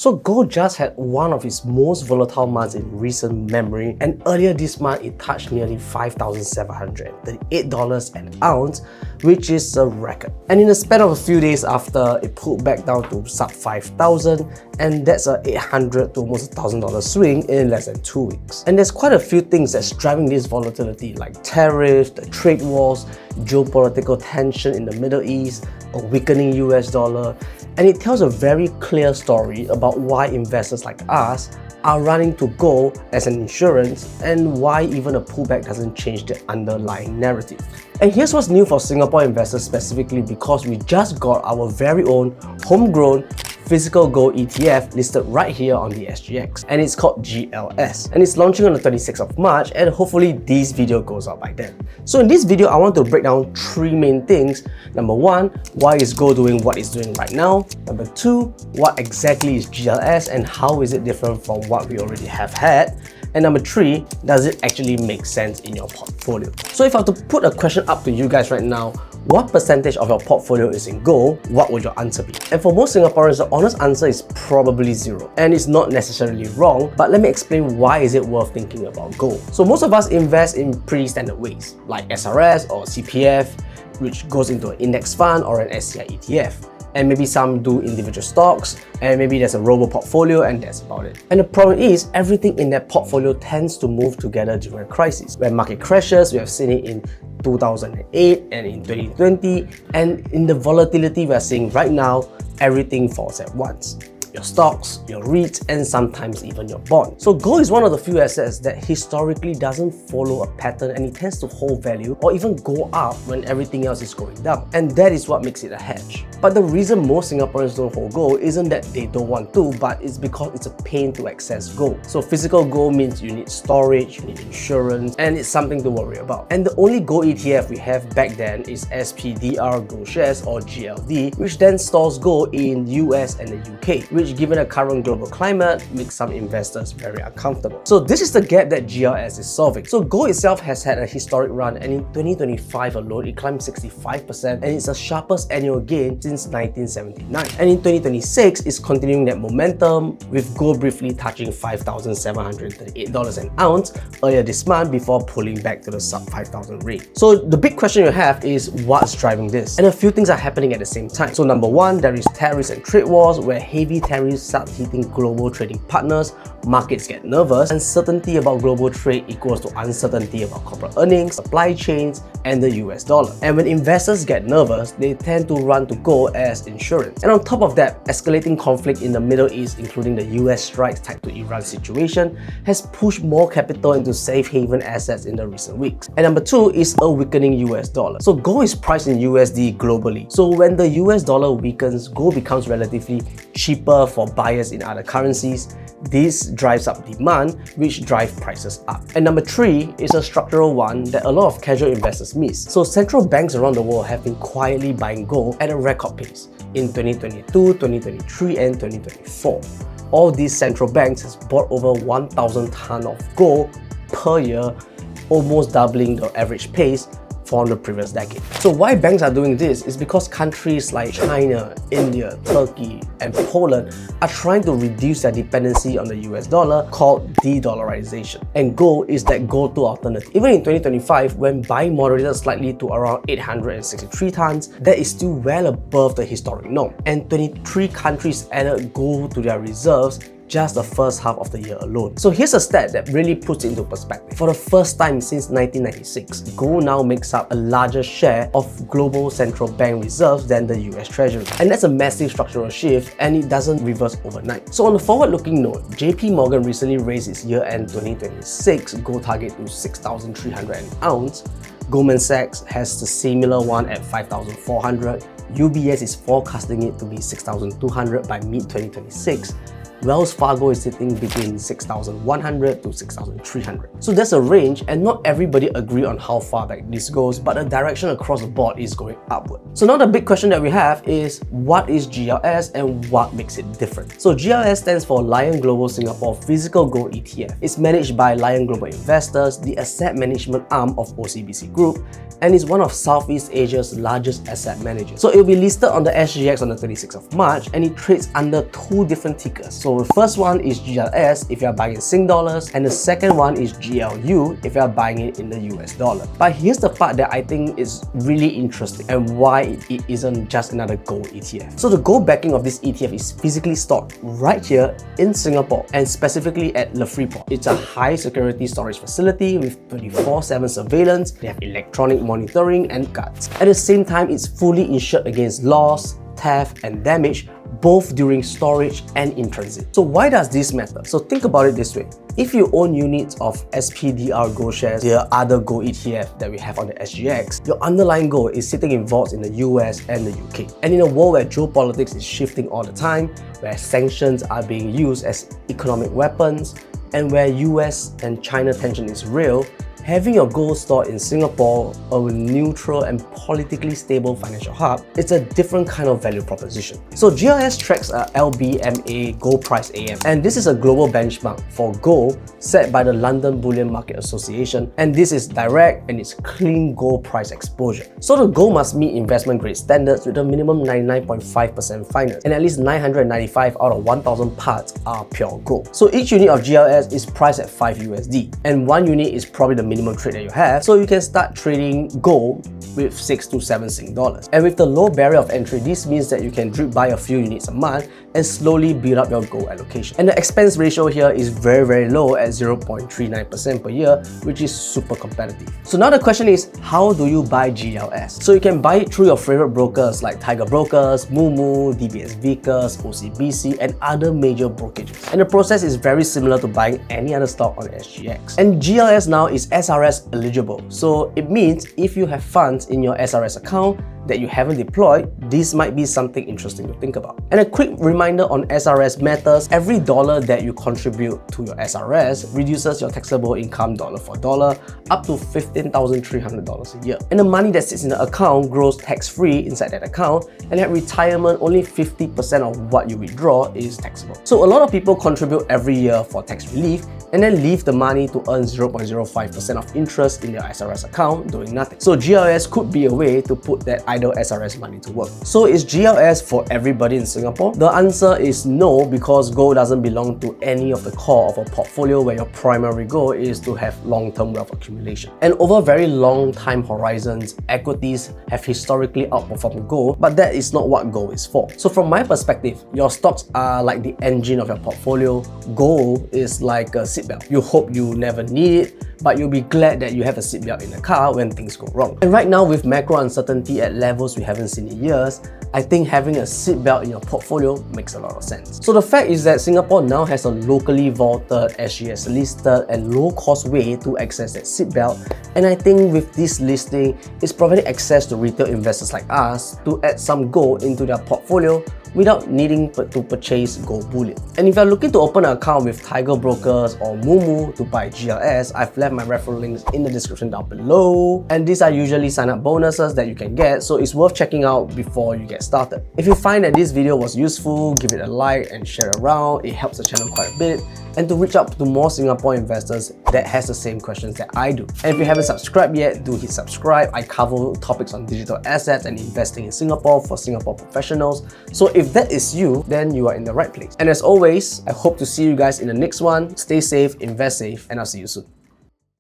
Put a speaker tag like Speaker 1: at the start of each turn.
Speaker 1: So gold just had one of its most volatile months in recent memory, and earlier this month it touched nearly $5,738 an ounce, which is a record. And in the span of a few days after, it pulled back down to sub 5,000, and that's a $800 to almost $1,000 swing in less than 2 weeks. And there's quite a few things that's driving this volatility, like tariffs, the trade wars, geopolitical tension in the Middle East, a weakening US dollar, and it tells a very clear story about why investors like us are running to gold as an insurance, and why even a pullback doesn't change the underlying narrative. And here's what's new for Singapore investors specifically, because we just got our very own homegrown physical gold ETF listed right here on the SGX, and it's called GLS, and it's launching on the 26th of March, and hopefully this video goes out by then. So in this video, I want to break down 3 main things. Number 1, why is gold doing what it's doing right now? Number 2, what exactly is GLS and how is it different from what we already have had? And number 3, does it actually make sense in your portfolio? So if I have to put a question up to you guys right now, what percentage of your portfolio is in gold? What would your answer be? And for most Singaporeans, the honest answer is probably 0. And it's not necessarily wrong, but let me explain why is it worth thinking about gold. So most of us invest in pretty standard ways, like SRS or CPF, which goes into an index fund or an SCI ETF. And maybe some do individual stocks, and maybe there's a robo portfolio, and that's about it. And the problem is, everything in that portfolio tends to move together during a crisis. When market crashes, we have seen it in 2008 and in 2020, and in the volatility we're seeing right now, everything falls at once. Your stocks, your REITs, and sometimes even your bonds. So gold is one of the few assets that historically doesn't follow a pattern, and it tends to hold value or even go up when everything else is going down. And that is what makes it a hedge. But the reason most Singaporeans don't hold gold isn't that they don't want to, but it's because it's a pain to access gold. So physical gold means you need storage, you need insurance, and it's something to worry about. And the only gold ETF we have back then is SPDR Gold Shares, or GLD, which then stores gold in US and the UK, which given the current global climate makes some investors very uncomfortable. So this is the gap that GLS is solving. So gold itself has had a historic run, and in 2025 alone it climbed 65%, and it's the sharpest annual gain since 1979. And in 2026 it's continuing that momentum, with gold briefly touching $5,738 an ounce earlier this month before pulling back to the sub 5,000 range. So the big question you have is, what's driving this? And a few things are happening at the same time. So number 1, there is tariffs and trade wars, where heavy tariffs start hitting global trading partners, markets get nervous. Uncertainty about global trade equals to uncertainty about corporate earnings, supply chains, and the US dollar. And when investors get nervous, they tend to run to gold as insurance. And on top of that, escalating conflict in the Middle East, including the US strikes tied to Iran's situation, has pushed more capital into safe haven assets in the recent weeks. And number 2 is a weakening US dollar. So gold is priced in USD globally. So when the US dollar weakens, gold becomes relatively cheaper for buyers in other currencies. This drives up demand, which drives prices up. And number 3 is a structural one that a lot of casual investors miss. So central banks around the world have been quietly buying gold at a record pace in 2022, 2023, and 2024. All these central banks has bought over 1,000 tons of gold per year, almost doubling the average pace from the previous decade. So why banks are doing this is because countries like China, India, Turkey, and Poland are trying to reduce their dependency on the US dollar, called de-dollarization. And gold is that go-to alternative. Even in 2025, when buying moderated slightly to around 863 tons, that is still well above the historic norm. And 23 countries added gold to their reserves just the first half of the year alone. So here's a stat that really puts it into perspective. For the first time since 1996, gold now makes up a larger share of global central bank reserves than the US Treasury. And that's a massive structural shift, and it doesn't reverse overnight. So on a forward-looking note, JP Morgan recently raised its year-end 2026 gold target to 6,300 an ounce. Goldman Sachs has the similar one at 5,400. UBS is forecasting it to be 6,200 by mid-2026. Wells Fargo is sitting between 6,100 to 6,300. So there's a range, and not everybody agree on how far back this goes, but the direction across the board is going upward. So now the big question that we have is, what is GLS and what makes it different? So GLS stands for Lion Global Singapore Physical Gold ETF. It's managed by Lion Global Investors, the asset management arm of OCBC Group, and is one of Southeast Asia's largest asset managers. So it will be listed on the SGX on the 26th of March, and it trades under 2 different tickers. So the first one is GLS if you are buying in Sing dollars, and the second one is GLU if you are buying it in the US dollar. But here's the part that I think is really interesting and why it isn't just another gold ETF. So the gold backing of this ETF is physically stored right here in Singapore, and specifically at Le Freeport. It's a high security storage facility with 24/7 surveillance. They have electronic monitoring and guards. At the same time, it's fully insured against loss, theft and damage, both during storage and in transit. So why does this matter? So think about it this way. If you own units of SPDR Gold shares, the other gold ETF that we have on the SGX, your underlying gold is sitting in vaults in the US and the UK. And in a world where geopolitics is shifting all the time, where sanctions are being used as economic weapons, and where US and China tension is real, having your gold stored in Singapore, a neutral and politically stable financial hub, it's a different kind of value proposition. So GLS tracks a LBMA gold price AM, and this is a global benchmark for gold set by the London Bullion Market Association, and this is direct and it's clean gold price exposure. So the gold must meet investment grade standards with a minimum 99.5% finance, and at least 995 out of 1000 parts are pure gold. So each unit of GLS is priced at 5 USD, and one unit is probably the minimum trade that you have, so you can start trading gold with 6 to 7 Sing dollars. And with the low barrier of entry, this means that you can drip buy a few units a month and slowly build up your gold allocation. And the expense ratio here is very low at 0.39% per year, which is super competitive. So now the question is, how do you buy GLS? So you can buy it through your favorite brokers like Tiger Brokers, Moomoo, DBS Vickers, OCBC and other major brokerages. And the process is very similar to buying any other stock on SGX. And GLS now is SRS eligible. So it means if you have funds in your SRS account that you haven't deployed, this might be something interesting to think about. And a quick reminder on SRS matters: every dollar that you contribute to your SRS reduces your taxable income dollar for dollar up to $15,300 a year. And the money that sits in the account grows tax-free inside that account, and at retirement, only 50% of what you withdraw is taxable. So a lot of people contribute every year for tax relief and then leave the money to earn 0.05% of interest in their SRS account doing nothing. So GLS could be a way to put that idle SRS money to work. So is GLS for everybody in Singapore? The answer is no, because gold doesn't belong to any of the core of a portfolio where your primary goal is to have long-term wealth accumulation. And over very long time horizons, equities have historically outperformed gold, but that is not what gold is for. So from my perspective, your stocks are like the engine of your portfolio. Gold is like a seatbelt. You hope you never need it, but you'll be glad that you have a seatbelt in the car when things go wrong. And right now, with macro uncertainty at levels we haven't seen in years, I think having a seatbelt in your portfolio makes a lot of sense. So the fact is that Singapore now has a locally vaulted, SGS listed and low-cost way to access that seatbelt, and I think with this listing, it's providing access to retail investors like us to add some gold into their portfolio without needing to purchase gold bullion. And if you're looking to open an account with Tiger Brokers or Moomoo to buy GLS, I've left my referral links in the description down below. And these are usually sign-up bonuses that you can get, so it's worth checking out before you get started. If you find that this video was useful, give it a like and share it around. It helps the channel quite a bit. And to reach out to more Singapore investors that has the same questions that I do. And if you haven't subscribed yet, do hit subscribe. I cover topics on digital assets and investing in Singapore for Singapore professionals. So if that is you, then you are in the right place. And as always, I hope to see you guys in the next one. Stay safe, invest safe, and I'll see you soon.